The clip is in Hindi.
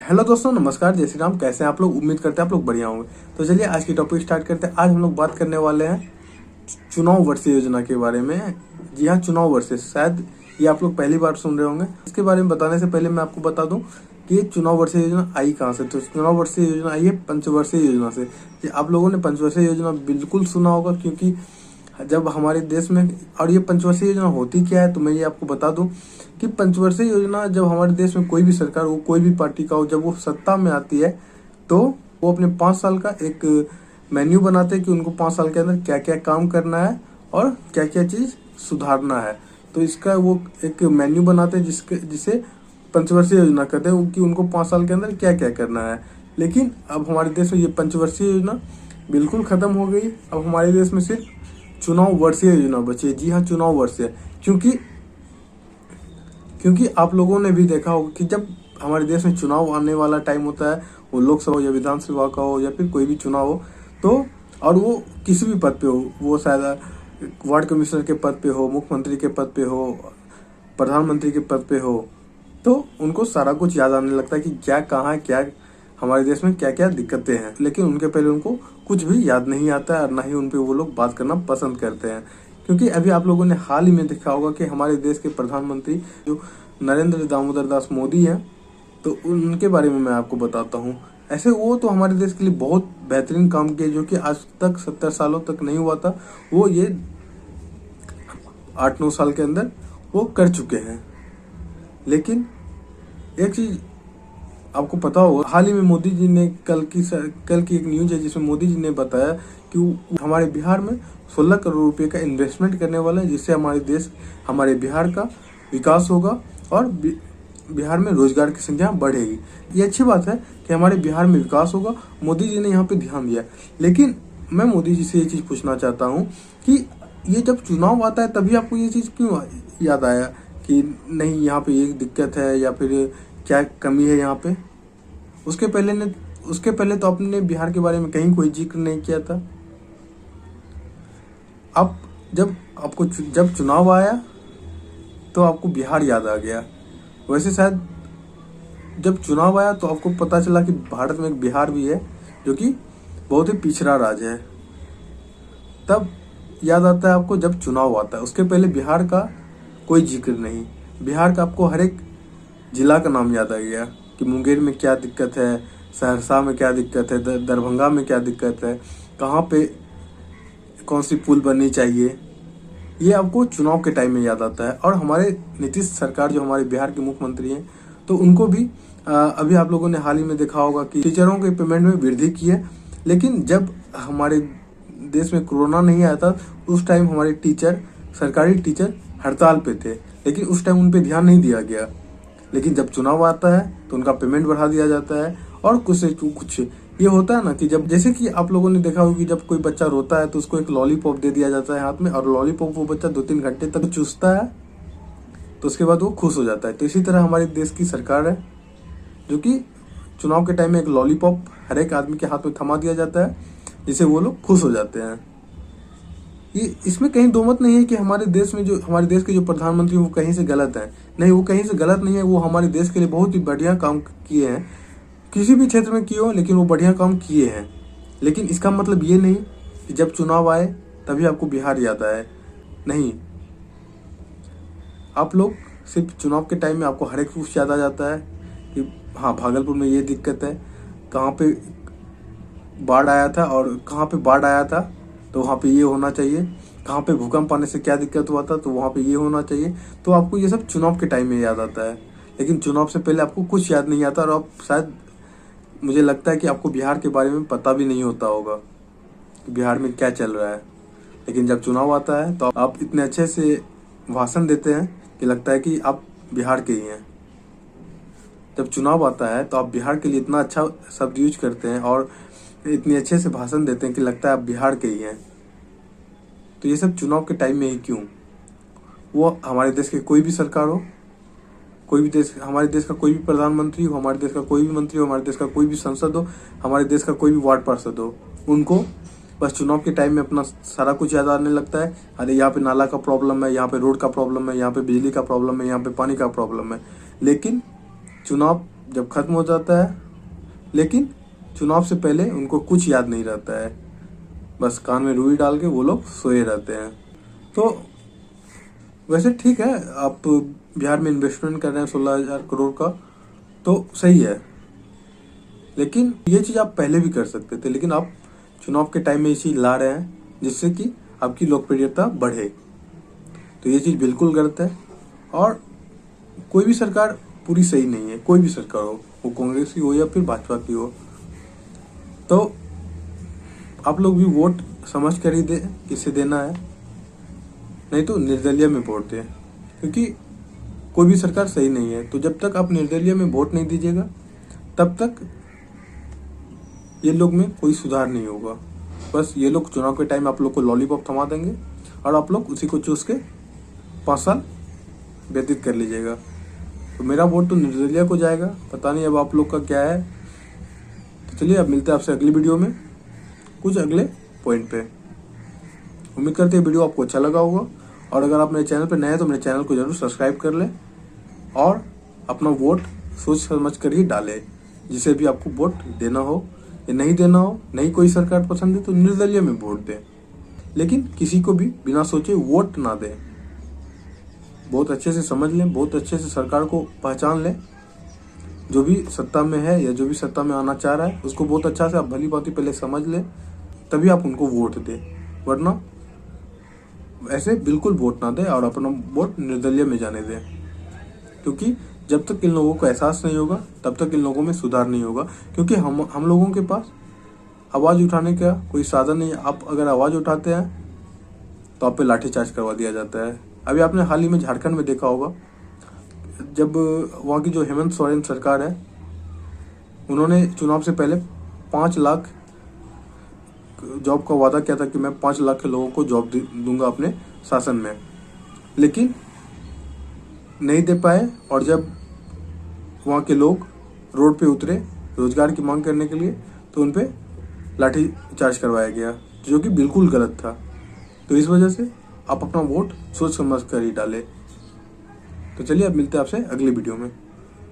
हेलो दोस्तों, नमस्कार, जय श्री राम। कैसे हैं आप लोग? उम्मीद करते हैं आप लोग बढ़िया होंगे। तो चलिए आज की टॉपिक स्टार्ट करते हैं। आज हम लोग बात करने वाले हैं चुनाव वर्षीय योजना के बारे में। जी हाँ, चुनाव वर्षीय, शायद ये आप लोग पहली बार सुन रहे होंगे। इसके बारे में बताने से पहले मैं आपको बता दूं कि ये चुनाव वर्षीय योजना आई कहाँ से। तो चुनाव वर्षीय योजना आई है पंचवर्षीय योजना से। ये आप लोगों ने पंचवर्षीय योजना बिल्कुल सुना होगा, क्योंकि जब हमारे देश में, और ये पंचवर्षीय योजना होती क्या है तो मैं ये आपको बता दूं कि पंचवर्षीय योजना जब हमारे देश में कोई भी सरकार हो, कोई भी पार्टी का हो, जब वो सत्ता में आती है तो वो अपने 5 साल का एक मेन्यू बनाते हैं कि उनको 5 साल के अंदर क्या क्या काम करना है और क्या क्या चीज सुधारना है। तो इसका वो एक मेन्यू बनाते हैं जिसे पंचवर्षीय योजना कहते हैं कि उनको 5 साल के अंदर क्या क्या करना है। लेकिन अब हमारे देश में ये पंचवर्षीय योजना बिल्कुल खत्म हो गई। अब हमारे देश में सिर्फ चुनाव वर्षीय योजना बची है। जी हाँ, चुनाव वर्षीय, क्योंकि आप लोगों ने भी देखा होगा कि जब हमारे देश में चुनाव आने वाला टाइम होता है, वो लोकसभा या विधानसभा का हो या फिर कोई भी चुनाव हो, तो और वो किसी भी पद पे हो, वो शायद वार्ड कमिश्नर के पद पे हो, मुख्यमंत्री के पद पे हो, प्रधानमंत्री के पद पे हो, तो उनको सारा कुछ याद आने लगता है कि क्या कहाँ है, क्या हमारे देश में क्या क्या दिक्कतें हैं। लेकिन उनके पहले उनको कुछ भी याद नहीं आता है और ना ही उन पे वो लोग बात करना पसंद करते हैं। क्योंकि अभी आप लोगों ने हाल ही में देखा होगा कि हमारे देश के प्रधानमंत्री जो नरेंद्र दामोदर दास मोदी हैं, तो उनके बारे में मैं आपको बताता हूँ। ऐसे वो तो हमारे देश के लिए बहुत बेहतरीन काम किए, जो कि आज तक 70 सालों तक नहीं हुआ था, वो ये 8-9 साल के अंदर वो कर चुके हैं। लेकिन एक चीज आपको पता होगा, हाल ही में मोदी जी ने कल की एक न्यूज है जिसमें मोदी जी ने बताया कि हमारे बिहार में 16 करोड़ रुपए का इन्वेस्टमेंट करने वाला है, जिससे हमारे बिहार का विकास होगा और बिहार में रोजगार की संख्या बढ़ेगी। ये अच्छी बात है कि हमारे बिहार में विकास होगा। मोदी जी ने यहाँ पे ध्यान दिया। लेकिन मैं मोदी जी से ये चीज पूछना चाहता हूँ कि ये जब चुनाव आता है तभी आपको ये चीज क्यों याद आया कि नहीं यहाँ पे एक दिक्कत है या फिर क्या कमी है यहाँ पे। उसके पहले तो आपने बिहार के बारे में कहीं कोई जिक्र नहीं किया था। अब जब चुनाव आया तो आपको बिहार याद आ गया। वैसे शायद जब चुनाव आया तो आपको पता चला कि भारत में एक बिहार भी है जो कि बहुत ही पिछड़ा राज्य है। तब याद आता है आपको जब चुनाव आता है। उसके पहले बिहार का कोई जिक्र नहीं। बिहार का आपको हर एक जिला का नाम याद आ गया कि मुंगेर में क्या दिक्कत है, सहरसा में क्या दिक्कत है, दरभंगा में क्या दिक्कत है, कहाँ पे कौन सी पुल बननी चाहिए। ये आपको चुनाव के टाइम में याद आता है। और हमारे नीतीश सरकार जो हमारे बिहार के मुख्यमंत्री हैं, तो उनको भी अभी आप लोगों ने हाल ही में देखा होगा कि टीचरों के पेमेंट में वृद्धि की है। लेकिन जब हमारे देश में कोरोना नहीं आया था, उस टाइम हमारे सरकारी टीचर हड़ताल पे थे, लेकिन उस टाइम उन पे ध्यान नहीं दिया गया। लेकिन जब चुनाव आता है तो उनका पेमेंट बढ़ा दिया जाता है। और कुछ ये होता है ना कि जब, जैसे कि आप लोगों ने देखा होगा कि जब कोई बच्चा रोता है तो उसको एक लॉलीपॉप दे दिया जाता है हाथ में, और लॉलीपॉप वो बच्चा 2-3 घंटे तक चूसता है, तो उसके बाद वो खुश हो जाता है। तो इसी तरह हमारे देश की सरकार है जो कि चुनाव के टाइम में एक लॉलीपॉप हर एक आदमी के हाथ में थमा दिया जाता है, जिससे वो लोग खुश हो जाते हैं। ये इसमें कहीं दो मत नहीं है कि हमारे देश के जो प्रधानमंत्री वो कहीं से गलत है। नहीं, वो कहीं से गलत नहीं है। वो हमारे देश के लिए बहुत ही बढ़िया काम किए हैं, किसी भी क्षेत्र में किए हो, लेकिन वो बढ़िया काम किए हैं। लेकिन इसका मतलब ये नहीं कि जब चुनाव आए तभी आपको बिहार याद आए। नहीं, आप लोग सिर्फ चुनाव के टाइम में आपको हर एक कुछ याद आ जाता है कि हाँ, भागलपुर में ये दिक्कत है, कहाँ पे बाढ़ आया था, और कहाँ पे बाढ़ आया था तो वहाँ पे ये होना चाहिए, कहाँ पे भूकंप आने से क्या दिक्कत हुआ था तो वहाँ पे ये होना चाहिए। तो आपको ये सब चुनाव के टाइम में याद आता है। लेकिन चुनाव से पहले आपको कुछ याद नहीं आता, और आप शायद, मुझे लगता है कि आपको बिहार के बारे में पता भी नहीं होता होगा कि बिहार में क्या चल रहा है। लेकिन जब चुनाव आता है तो आप इतने अच्छे से भाषण देते हैं कि लगता है कि आप बिहार के ही हैं। जब चुनाव आता है तो आप बिहार के लिए इतना अच्छा शब्द यूज करते हैं और इतने अच्छे से भाषण देते हैं कि लगता है आप बिहार के ही हैं। तो ये सब चुनाव के टाइम में ही क्यों? वो हमारे देश के कोई भी सरकार हो, हमारे देश का कोई भी प्रधानमंत्री हो, हमारे देश का कोई भी मंत्री हो, हमारे देश का कोई भी संसद हो, हमारे देश का कोई भी वार्ड पार्षद हो, उनको बस चुनाव के टाइम में अपना सारा कुछ याद आने लगता है। अरे यहाँ पे नाला का प्रॉब्लम है, यहाँ पे रोड का प्रॉब्लम है, यहाँ पे बिजली का प्रॉब्लम है, यहाँ पे पानी का प्रॉब्लम है। लेकिन चुनाव जब खत्म हो जाता है, लेकिन चुनाव से पहले उनको कुछ याद नहीं रहता है, बस कान में रुई डाल के वो लोग सोए रहते हैं। तो वैसे ठीक है, आप बिहार में इन्वेस्टमेंट कर रहे हैं 16,000 करोड़ का, तो सही है, लेकिन ये चीज़ आप पहले भी कर सकते थे, लेकिन आप चुनाव के टाइम में ये चीज़ ला रहे हैं जिससे कि आपकी लोकप्रियता बढ़े। तो ये चीज़ बिल्कुल गलत है। और कोई भी सरकार पूरी सही नहीं है, कोई भी सरकार हो, वो कांग्रेस की हो या फिर भाजपा की हो। तो आप लोग भी वोट समझ कर ही दे किसे देना है, नहीं तो निर्दलीय में वोट दें, क्योंकि कोई भी सरकार सही नहीं है। तो जब तक आप निर्दलीय में वोट नहीं दीजिएगा तब तक ये लोग में कोई सुधार नहीं होगा। बस ये लोग चुनाव के टाइम आप लोग को लॉलीपॉप थमा देंगे और आप लोग उसी को चूस के 5 साल व्यतीत कर लीजिएगा। तो मेरा वोट तो निर्दलीय को जाएगा, पता नहीं अब आप लोग का क्या है। तो चलिए, अब मिलते हैं आपसे अगली वीडियो में कुछ अगले पॉइंट पे। उम्मीद करते हैं वीडियो आपको अच्छा लगा होगा, और अगर आप मेरे चैनल पर नए हैं तो मेरे चैनल को जरूर सब्सक्राइब कर लें और अपना वोट सोच समझ कर ही डालें। जिसे भी आपको वोट देना हो या नहीं देना हो, नहीं कोई सरकार पसंद है तो निर्दलीय में वोट दें, लेकिन किसी को भी बिना सोचे वोट ना दें। बहुत अच्छे से समझ लें, बहुत अच्छे से सरकार को पहचान लें। जो भी सत्ता में है या जो भी सत्ता में आना चाह रहा है उसको बहुत अच्छा से आप भली भांति पहले समझ लें, तभी आप उनको वोट दें। वरना ऐसे बिल्कुल वोट ना दें और अपना वोट निर्दलीय में जाने दें, क्योंकि जब तक इन लोगों को एहसास नहीं होगा तब तक इन लोगों में सुधार नहीं होगा। क्योंकि हम लोगों के पास आवाज़ उठाने का कोई साधन नहीं है। आप अगर आवाज़ उठाते हैं तो आप पे लाठीचार्ज करवा दिया जाता है। अभी आपने हाल ही में झारखंड में देखा होगा, जब वहाँ की जो हेमंत सोरेन सरकार है, उन्होंने चुनाव से पहले 5 लाख जॉब का वादा किया था कि मैं 5 लाख के लोगों को जॉब दूंगा अपने शासन में, लेकिन नहीं दे पाए। और जब वहाँ के लोग रोड पे उतरे रोजगार की मांग करने के लिए, तो उन पे लाठी चार्ज करवाया गया, जो कि बिल्कुल गलत था। तो इस वजह से आप अपना वोट सोच समझ कर ही डालें। तो चलिए, अब मिलते हैं आपसे अगली वीडियो में।